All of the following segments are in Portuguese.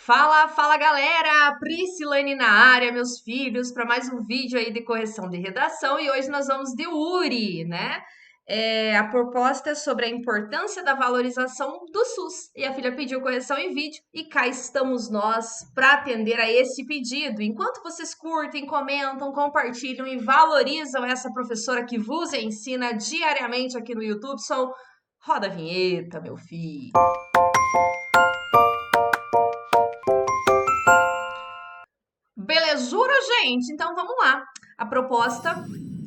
Fala, fala galera! Priscilane na área, meus filhos, para mais um vídeo aí de correção de redação e hoje nós vamos de URI, né? A proposta é sobre a importância da valorização do SUS e a filha pediu correção em vídeo e cá estamos nós para atender a esse pedido. Enquanto vocês curtem, comentam, compartilham e valorizam essa professora que vos ensina diariamente aqui no YouTube, roda a vinheta, meu filho. Belezura, gente? Então vamos lá. A proposta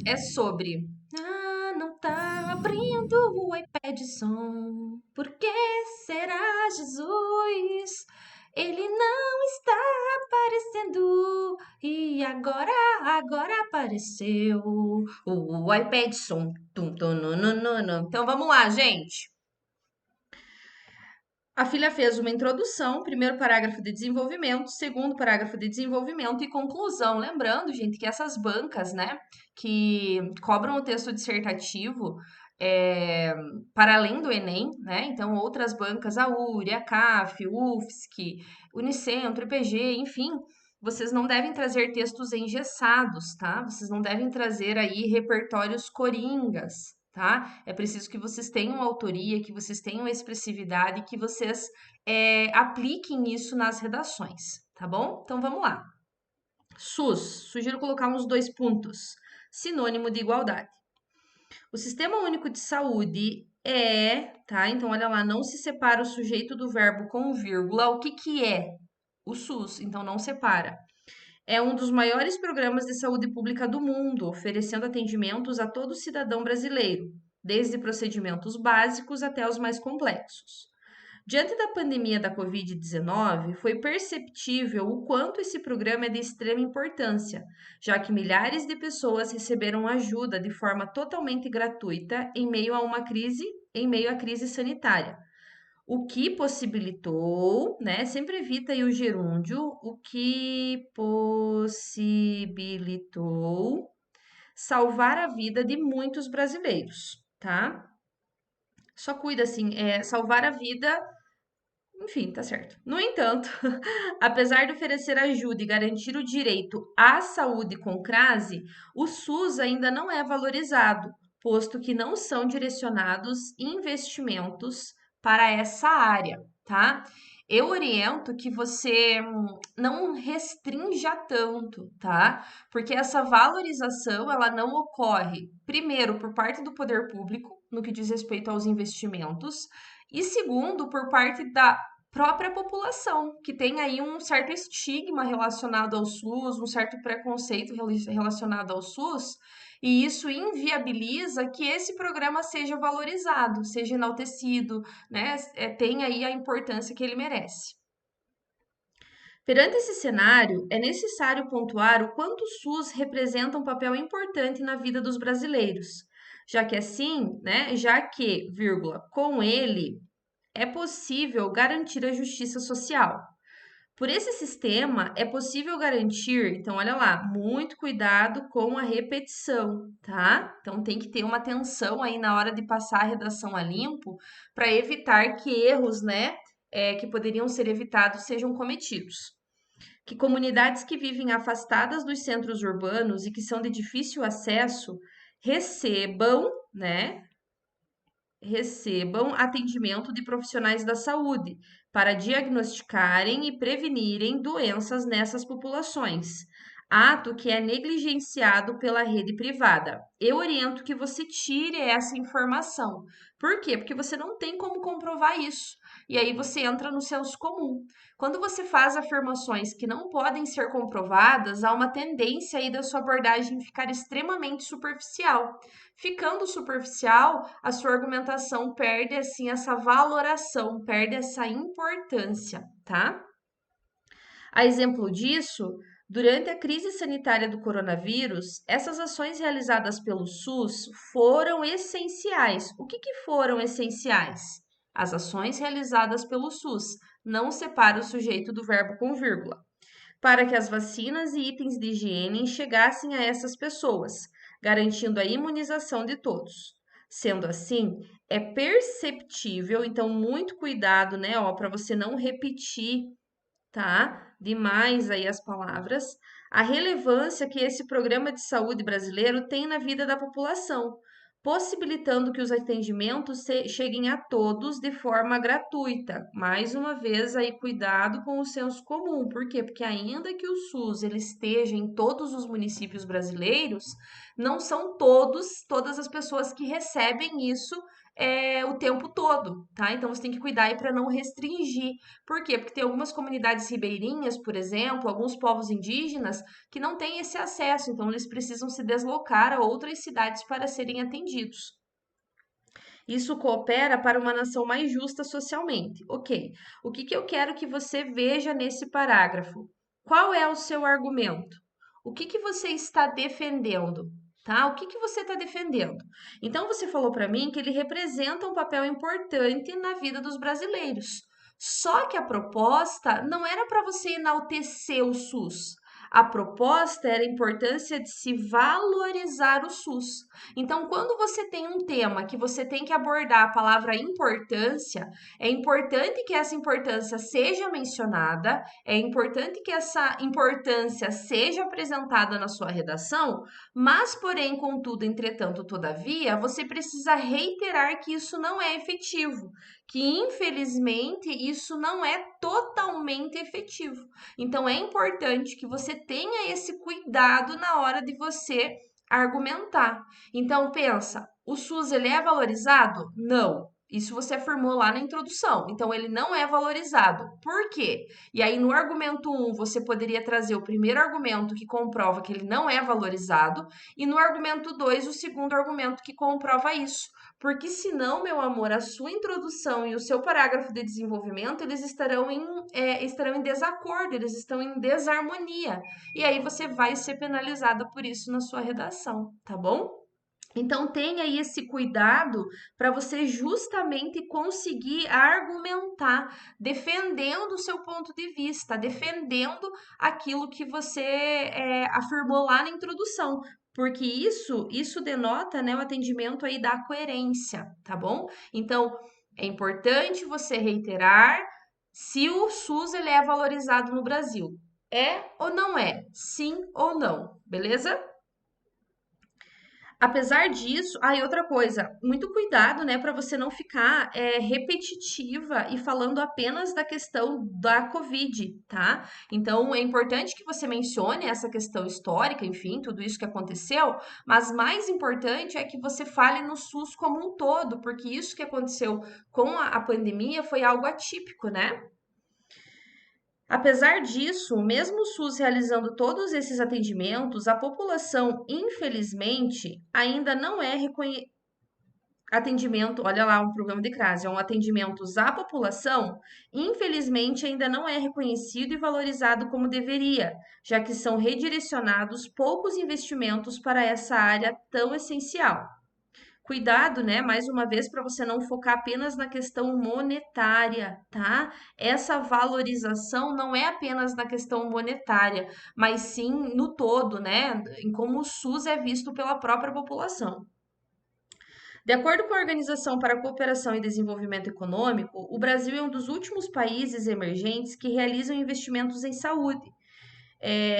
é sobre. Ah, não tá abrindo o iPad som. Por que será, Jesus? Ele não está aparecendo. E agora apareceu o iPad som. Tum, tum, nu, nu, nu, nu. Então vamos lá, gente. A filha fez uma introdução, primeiro parágrafo de desenvolvimento, segundo parágrafo de desenvolvimento e conclusão. Lembrando, gente, que essas bancas, né, que cobram o texto dissertativo é, para além do Enem, né, então outras bancas, a URI, a CAF, o UFSC, Unicentro, IPG, enfim, vocês não devem trazer textos engessados, tá? Vocês não devem trazer aí repertórios coringas, tá? É preciso que vocês tenham autoria, que vocês tenham expressividade, que vocês apliquem isso nas redações, tá bom? Então vamos lá. SUS, sugiro colocar uns dois pontos. Sinônimo de igualdade. O Sistema Único de Saúde tá? Então olha lá, não se separa o sujeito do verbo com vírgula. O que que é? O SUS, então não separa. É um dos maiores programas de saúde pública do mundo, oferecendo atendimentos a todo cidadão brasileiro, desde procedimentos básicos até os mais complexos. Diante da pandemia da Covid-19, foi perceptível o quanto esse programa é de extrema importância, já que milhares de pessoas receberam ajuda de forma totalmente gratuita em meio à crise sanitária. O que possibilitou, né? Sempre evita aí o gerúndio. O que possibilitou salvar a vida de muitos brasileiros, tá? Só cuida assim, salvar a vida, enfim, tá certo. No entanto, apesar de oferecer ajuda e garantir o direito à saúde com crase, o SUS ainda não é valorizado, posto que não são direcionados investimentos para essa área, tá? Eu oriento que você não restrinja tanto, tá? Porque essa valorização, ela não ocorre, primeiro, por parte do poder público, no que diz respeito aos investimentos, e segundo, por parte da própria população, que tem aí um certo estigma relacionado ao SUS, um certo preconceito relacionado ao SUS, e isso inviabiliza que esse programa seja valorizado, seja enaltecido, né? Tenha aí a importância que ele merece. Perante esse cenário, é necessário pontuar o quanto o SUS representa um papel importante na vida dos brasileiros, já que assim, né, já que, vírgula, com ele é possível garantir a justiça social. Por esse sistema, é possível garantir, então olha lá, muito cuidado com a repetição, tá? Então tem que ter uma atenção aí na hora de passar a redação a limpo para evitar que erros, né, que poderiam ser evitados sejam cometidos. Que comunidades que vivem afastadas dos centros urbanos e que são de difícil acesso recebam, né, recebam atendimento de profissionais da saúde para diagnosticarem e prevenirem doenças nessas populações, ato que é negligenciado pela rede privada. Eu oriento que você tire essa informação. Por quê? Porque você não tem como comprovar isso. E aí você entra no senso comum. Quando você faz afirmações que não podem ser comprovadas, há uma tendência aí da sua abordagem ficar extremamente superficial. Ficando superficial, a sua argumentação perde assim essa valoração, perde essa importância, tá? A exemplo disso, durante a crise sanitária do coronavírus, essas ações realizadas pelo SUS foram essenciais. O que que foram essenciais? As ações realizadas pelo SUS. Não separa o sujeito do verbo com vírgula para que as vacinas e itens de higiene chegassem a essas pessoas, garantindo a imunização de todos. Sendo assim, é perceptível, então muito cuidado, né, ó, para você não repetir tá? Demais aí as palavras. A relevância que esse programa de saúde brasileiro tem na vida da população, possibilitando que os atendimentos cheguem a todos de forma gratuita. Mais uma vez aí cuidado com o senso comum. Por quê? Porque ainda que o SUS ele esteja em todos os municípios brasileiros, não são todas as pessoas que recebem isso o tempo todo, tá? Então você tem que cuidar aí para não restringir. Por quê? Porque tem algumas comunidades ribeirinhas, por exemplo, alguns povos indígenas que não têm esse acesso, então eles precisam se deslocar a outras cidades para serem atendidos. Isso coopera para uma nação mais justa socialmente. Ok. O que que eu quero que você veja nesse parágrafo? Qual é o seu argumento? O que que você está defendendo? Tá? O que que você está defendendo? Então, você falou para mim que ele representa um papel importante na vida dos brasileiros. Só que a proposta não era para você enaltecer o SUS. A proposta era a importância de se valorizar o SUS. Então, quando você tem um tema que você tem que abordar a palavra importância, é importante que essa importância seja mencionada, é importante que essa importância seja apresentada na sua redação, mas, porém, contudo, entretanto, todavia, você precisa reiterar que isso não é efetivo, que infelizmente isso não é totalmente efetivo. Então, é importante que você tenha esse cuidado na hora de você argumentar. Então pensa, o SUS ele é valorizado? Não. Isso você afirmou lá na introdução. Então ele não é valorizado. Por quê? E aí no argumento um você poderia trazer o primeiro argumento que comprova que ele não é valorizado e no argumento 2 o segundo argumento que comprova isso. Porque senão, meu amor, a sua introdução e o seu parágrafo de desenvolvimento, eles estarão em desacordo, eles estão em desarmonia. E aí você vai ser penalizada por isso na sua redação, tá bom? Então tenha aí esse cuidado para você justamente conseguir argumentar, defendendo o seu ponto de vista, defendendo aquilo que você afirmou lá na introdução, porque isso denota, né, o atendimento aí da coerência, tá bom? Então é importante você reiterar se o SUS ele é valorizado no Brasil. É ou não é? Sim ou não, beleza? Apesar disso, e outra coisa, muito cuidado, né, para você não ficar repetitiva e falando apenas da questão da Covid, tá? Então, é importante que você mencione essa questão histórica, enfim, tudo isso que aconteceu, mas mais importante é que você fale no SUS como um todo, porque isso que aconteceu com a pandemia foi algo atípico, né? Apesar disso, mesmo o SUS realizando todos esses atendimentos, a população, infelizmente, ainda não é atendimento, olha lá, um programa de crase, é um atendimentos à população, infelizmente ainda não é reconhecido e valorizado como deveria, já que são redirecionados poucos investimentos para essa área tão essencial. Cuidado, né? Mais uma vez, para você não focar apenas na questão monetária, tá? Essa valorização não é apenas na questão monetária, mas sim no todo, né? Em como o SUS é visto pela própria população. De acordo com a Organização para a Cooperação e Desenvolvimento Econômico, o Brasil é um dos últimos países emergentes que realizam investimentos em saúde.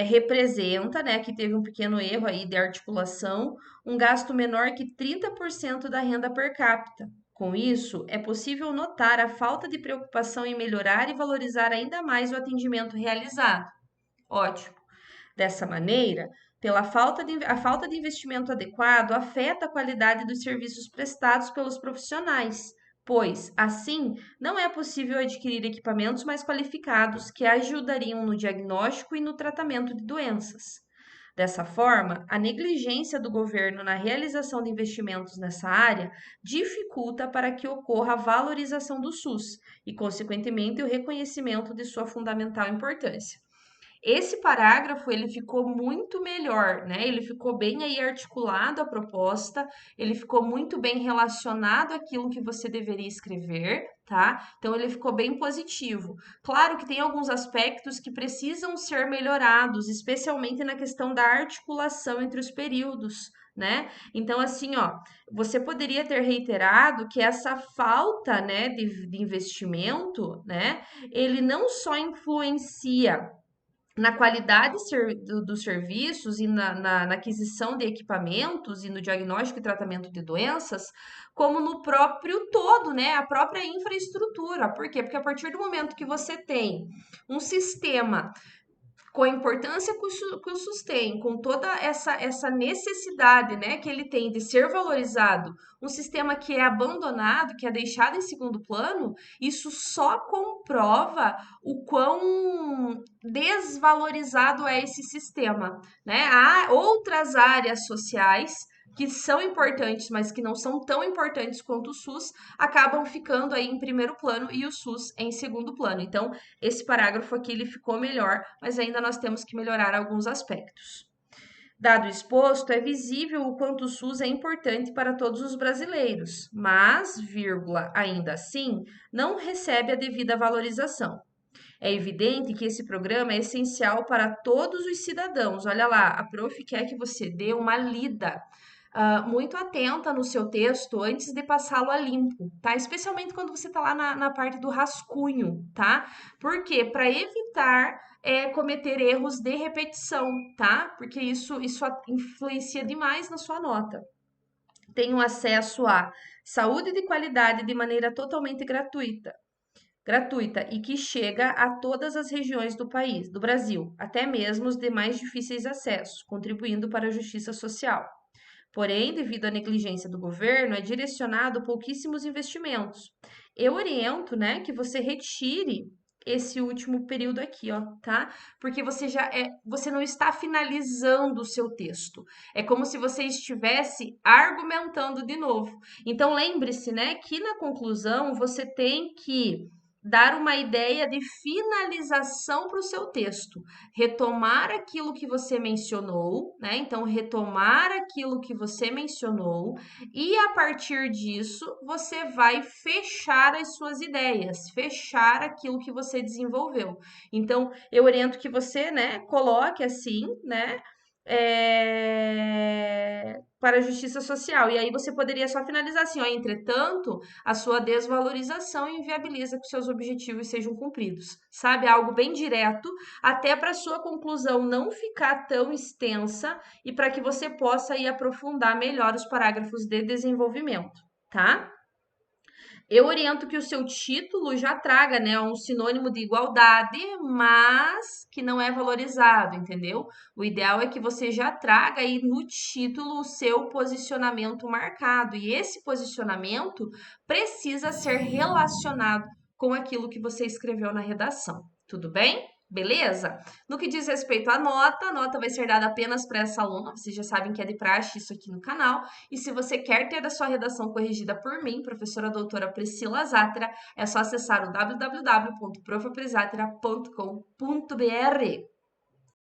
Representa, né, que teve um pequeno erro aí de articulação, um gasto menor que 30% da renda per capita. Com isso, é possível notar a falta de preocupação em melhorar e valorizar ainda mais o atendimento realizado. Ótimo. Dessa maneira, a falta de investimento adequado afeta a qualidade dos serviços prestados pelos profissionais, pois, assim, não é possível adquirir equipamentos mais qualificados que ajudariam no diagnóstico e no tratamento de doenças. Dessa forma, a negligência do governo na realização de investimentos nessa área dificulta para que ocorra a valorização do SUS e, consequentemente, o reconhecimento de sua fundamental importância. Esse parágrafo ele ficou muito melhor, né? Ele ficou bem aí articulado a proposta, ele ficou muito bem relacionado àquilo que você deveria escrever, tá? Então ele ficou bem positivo. Claro que tem alguns aspectos que precisam ser melhorados, especialmente na questão da articulação entre os períodos, né? Então, assim, ó, você poderia ter reiterado que essa falta, né, de investimento, né, ele não só influencia na qualidade dos serviços e na aquisição de equipamentos e no diagnóstico e tratamento de doenças, como no próprio todo, né? A própria infraestrutura. Por quê? Porque a partir do momento que você tem um sistema com a importância que o SUS tem, com toda essa necessidade, né, que ele tem de ser valorizado, um sistema que é abandonado, que é deixado em segundo plano, isso só comprova o quão desvalorizado é esse sistema, né? Há outras áreas sociais que são importantes, mas que não são tão importantes quanto o SUS, acabam ficando aí em primeiro plano e o SUS em segundo plano. Então, esse parágrafo aqui ele ficou melhor, mas ainda nós temos que melhorar alguns aspectos. Dado o exposto, é visível o quanto o SUS é importante para todos os brasileiros, mas, vírgula, ainda assim, não recebe a devida valorização. É evidente que esse programa é essencial para todos os cidadãos. Olha lá, a prof quer que você dê uma lida muito atenta no seu texto antes de passá-lo a limpo, tá? Especialmente quando você está lá na parte do rascunho, tá? Por quê? Para evitar cometer erros de repetição, tá? Porque isso influencia demais na sua nota. Tenham acesso a saúde de qualidade de maneira totalmente gratuita e que chega a todas as regiões do país, do Brasil, até mesmo os de mais difíceis acessos, contribuindo para a justiça social. Porém, devido à negligência do governo, é direcionado pouquíssimos investimentos. Eu oriento, né, que você retire esse último período aqui, ó, tá? Porque você não está finalizando o seu texto. É como se você estivesse argumentando de novo. Então, lembre-se, né, que na conclusão você tem que dar uma ideia de finalização para o seu texto, retomar aquilo que você mencionou, né? Então, retomar aquilo que você mencionou, e a partir disso você vai fechar as suas ideias, fechar aquilo que você desenvolveu. Então, eu oriento que você, né, coloque assim, né? Para a justiça social. E aí você poderia só finalizar assim, ó, entretanto, a sua desvalorização inviabiliza que seus objetivos sejam cumpridos. Sabe? Algo bem direto, até para sua conclusão não ficar tão extensa e para que você possa ir aprofundar melhor os parágrafos de desenvolvimento, tá? Eu oriento que o seu título já traga, né, um sinônimo de igualdade, mas que não é valorizado, entendeu? O ideal é que você já traga aí no título o seu posicionamento marcado, e esse posicionamento precisa ser relacionado com aquilo que você escreveu na redação. Tudo bem? Beleza? No que diz respeito à nota, a nota vai ser dada apenas para essa aluna. Vocês já sabem que é de praxe isso aqui no canal. E se você quer ter a sua redação corrigida por mim, professora doutora Priscila Zátera, é só acessar o www.profaprisatera.com.br.